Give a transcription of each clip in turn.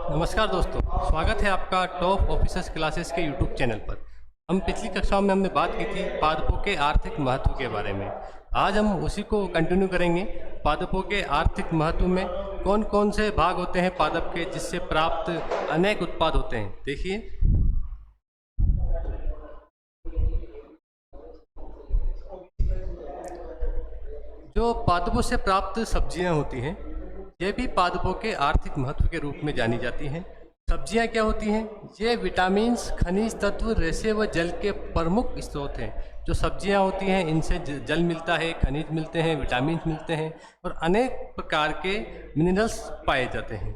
नमस्कार दोस्तों, स्वागत है आपका टॉप ऑफिसर्स क्लासेस के यूट्यूब चैनल पर। हम पिछली कक्षाओं में हमने बात की थी पादपों के आर्थिक महत्व के बारे में। आज हम उसी को कंटिन्यू करेंगे। पादपों के आर्थिक महत्व में कौन कौन से भाग होते हैं पादप के, जिससे प्राप्त अनेक उत्पाद होते हैं। देखिए, जो पादपों से प्राप्त सब्जियां होती हैं, ये भी पादपों के आर्थिक महत्व के रूप में जानी जाती हैं। सब्जियां क्या होती हैं? ये विटामिन्स, खनिज तत्व, रेशे व जल के प्रमुख स्रोत हैं। जो सब्जियां होती हैं, इनसे जल मिलता है, खनिज मिलते हैं, विटामिन मिलते हैं और अनेक प्रकार के मिनरल्स पाए जाते हैं।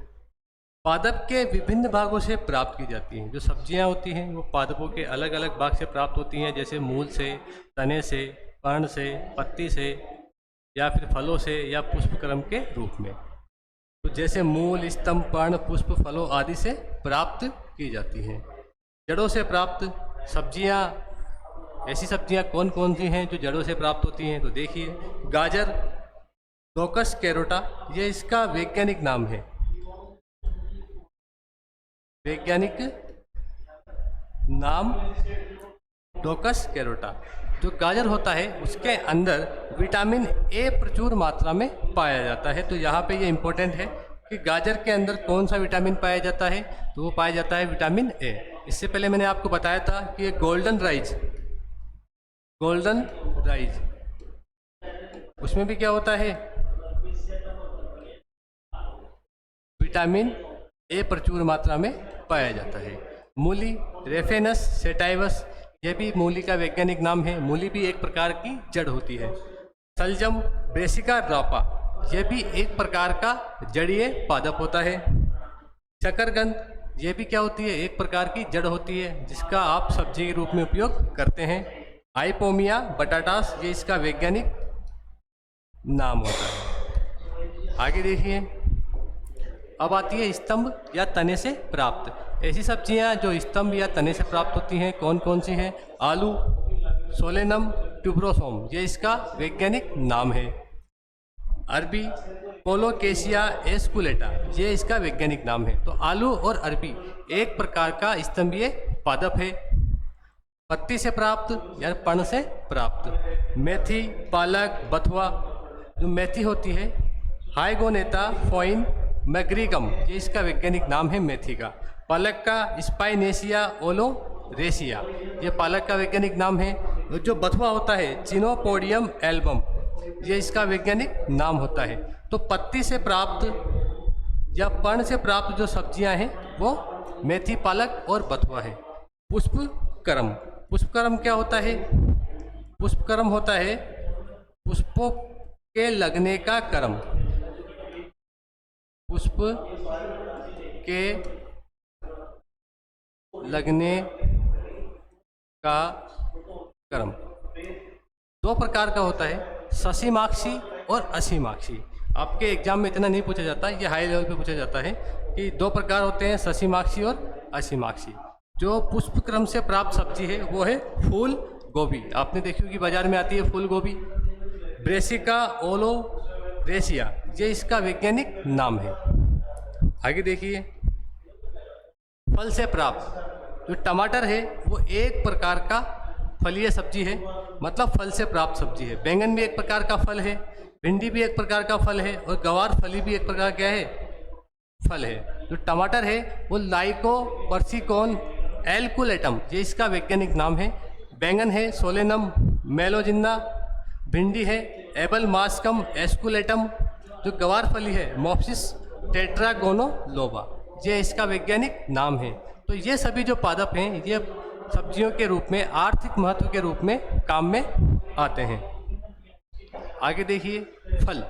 पादप के विभिन्न भागों से प्राप्त की जाती हैं। जो सब्जियां होती हैं वो पादपों के अलग अलग भाग से प्राप्त होती हैं, जैसे मूल से, तने से, पर्ण से, पत्ती से, या फिर फलों से या पुष्पक्रम के रूप में। तो जैसे मूल, स्तंभ, पर्ण, पुष्प, फलों आदि से प्राप्त की जाती हैं। जड़ों से प्राप्त सब्जियां, ऐसी सब्जियां कौन कौन सी हैं जो जड़ों से प्राप्त होती हैं? तो देखिए, गाजर, डोकस कैरोटा, ये इसका वैज्ञानिक नाम है। वैज्ञानिक नाम डोकस कैरोटा। जो गाजर होता है उसके अंदर विटामिन ए प्रचुर मात्रा में पाया जाता है। तो यहाँ पे ये इम्पोर्टेंट है कि गाजर के अंदर कौन सा विटामिन पाया जाता है, तो वो पाया जाता है विटामिन ए। इससे पहले मैंने आपको बताया था कि ये गोल्डन राइज, उसमें भी क्या होता है? विटामिन ए प्रचुर मात्रा में पाया जाता है। मूली, रेफेनस सेटाइवस, यह भी मूली का वैज्ञानिक नाम है। मूली भी एक प्रकार की जड़ होती है। सलजम, ब्रेसिका रापा, यह भी एक प्रकार का जड़ीय पादप होता है। शकरकंद, यह भी क्या होती है? एक प्रकार की जड़ होती है, जिसका आप सब्जी के रूप में उपयोग करते हैं। आइपोमिया बटाटास, ये इसका वैज्ञानिक नाम होता है। आगे देखिए, अब आती है स्तंभ या तने से प्राप्त। ऐसी सब्जियां जो स्तंभ या तने से प्राप्त होती हैं, कौन कौन सी हैं? आलू, सोलेनम ट्यूबरोसोम, ये इसका वैज्ञानिक नाम है। अरबी, कोलोकेशिया एस्कुलेटा, ये इसका वैज्ञानिक नाम है। तो आलू और अरबी एक प्रकार का स्तंभीय पादप है। पत्ती से प्राप्त या पर्ण से प्राप्त। मेथी, पालक, बथुआ, जो मेथी होती है, हाइगोनेटा फोइन मैग्रीगम, ये इसका वैज्ञानिक नाम है मेथी का। पालक का स्पाइनेशिया ओलोरेशिया, ये पालक का वैज्ञानिक नाम है। जो बथुआ होता है, चिनोपोडियम एल्बम, ये इसका वैज्ञानिक नाम होता है। तो पत्ती से प्राप्त या पर्ण से प्राप्त जो सब्जियां हैं वो मेथी, पालक और बथुआ है। पुष्पक्रम, पुष्पक्रम क्या होता है? पुष्पक्रम होता है पुष्पों के लगने का क्रम। पुष्प के लगने का क्रम दो प्रकार का होता है, ससीमाक्षी और असीमाक्षी। आपके एग्जाम में इतना नहीं पूछा जाता, ये हाई लेवल पे पूछा जाता है कि दो प्रकार होते हैं, ससीमाक्षी और असीमाक्षी। जो पुष्प क्रम से प्राप्त सब्जी है वो है फूल गोभी। आपने देखी होगी, बाजार में आती है फूल गोभी। ब्रेसिका ओलोरेशिया, ये इसका वैज्ञानिक नाम है। आगे देखिए, फल से प्राप्त, जो टमाटर है वो एक प्रकार का फलीय सब्जी है, मतलब फल से प्राप्त सब्जी है। बैंगन भी एक प्रकार का फल है, भिंडी भी एक प्रकार का फल है और गवार फली भी एक प्रकार क्या है? फल है। जो टमाटर है वो लाइको पर्सिकोन एल्कुलेटम, ये इसका वैज्ञानिक नाम है। बैंगन है सोलेनम मेलोजिन्ना, भिंडी है एबल मास्कम एस्कुलेटम, जो गवार फली है मोप्सिस टेट्रागोनोलोबा, ये इसका वैज्ञानिक नाम है। तो ये सभी जो पादप हैं, ये सब्जियों के रूप में, आर्थिक महत्व के रूप में काम में आते हैं। आगे देखिए, फल,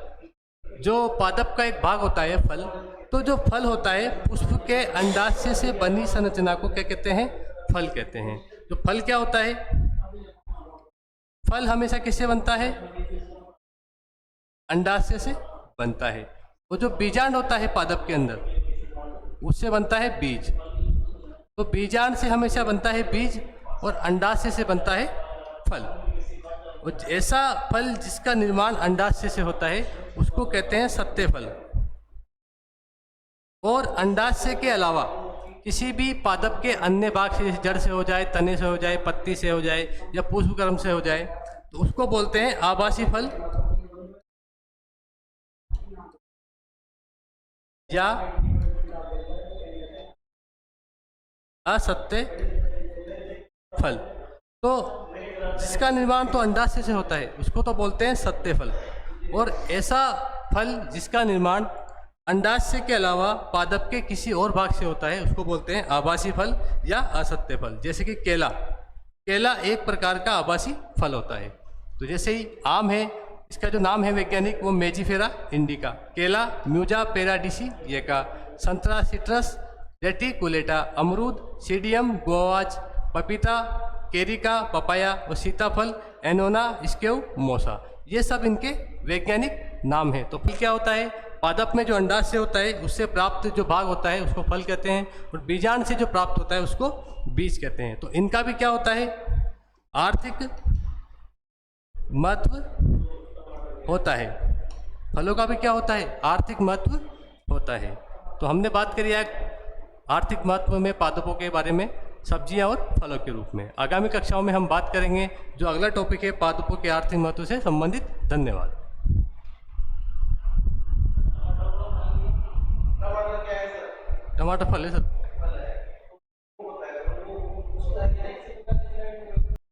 जो पादप का एक भाग होता है फल। तो जो फल होता है, पुष्प के अंडाशय से बनी संरचना को क्या कहते हैं? फल कहते हैं। तो फल क्या होता है? फल हमेशा किससे बनता है? अंडाशय से बनता है। वो जो बीजांड होता है पादप के अंदर, उससे बनता है बीज। तो बीजांड से हमेशा बनता है बीज और अंडाशय से बनता है फल। और ऐसा फल जिसका निर्माण अंडाशय से होता है उसको कहते हैं सत्य फल। और अंडाशय के अलावा किसी भी पादप के अन्य भाग से, जैसे जड़ से हो जाए, तने से हो जाए, पत्ती से हो जाए या पुष्पक्रम से हो जाए, तो उसको बोलते हैं आभासी फल या असत्य फल। तो जिसका निर्माण तो अंडाशय से होता है उसको तो बोलते हैं सत्य फल, और ऐसा फल जिसका निर्माण अंडाशय के अलावा पादप के किसी और भाग से होता है उसको बोलते हैं आभासी फल या असत्य फल। जैसे कि केला, केला एक प्रकार का आभासी फल होता है। तो जैसे ही आम है, इसका जो नाम है वैज्ञानिक वो मेजिफेरा इंडिका, केला म्यूजा पेराडिसी ये का, संतरा सिट्रस रेटिकुलेटा, अमरूद सीडियम गुआवाज, पपीता केरिका पपाया और सीताफल एनोना स्केव मोसा, ये सब इनके वैज्ञानिक नाम हैं। तो फल क्या होता है? पादप में जो अंडाशय होता है उससे प्राप्त जो भाग होता है उसको फल कहते हैं, और बीजांड से जो प्राप्त होता है उसको बीज कहते हैं। तो इनका भी क्या होता है? आर्थिक महत्व होता है। फलों का भी क्या होता है? आर्थिक महत्व होता है। तो हमने बात करी है आर्थिक महत्व में पादपों के बारे में, सब्जियां और फलों के रूप में। आगामी कक्षाओं में हम बात करेंगे जो अगला टॉपिक है पादपों के आर्थिक महत्व से संबंधित। धन्यवाद। टमाटर फल है सर।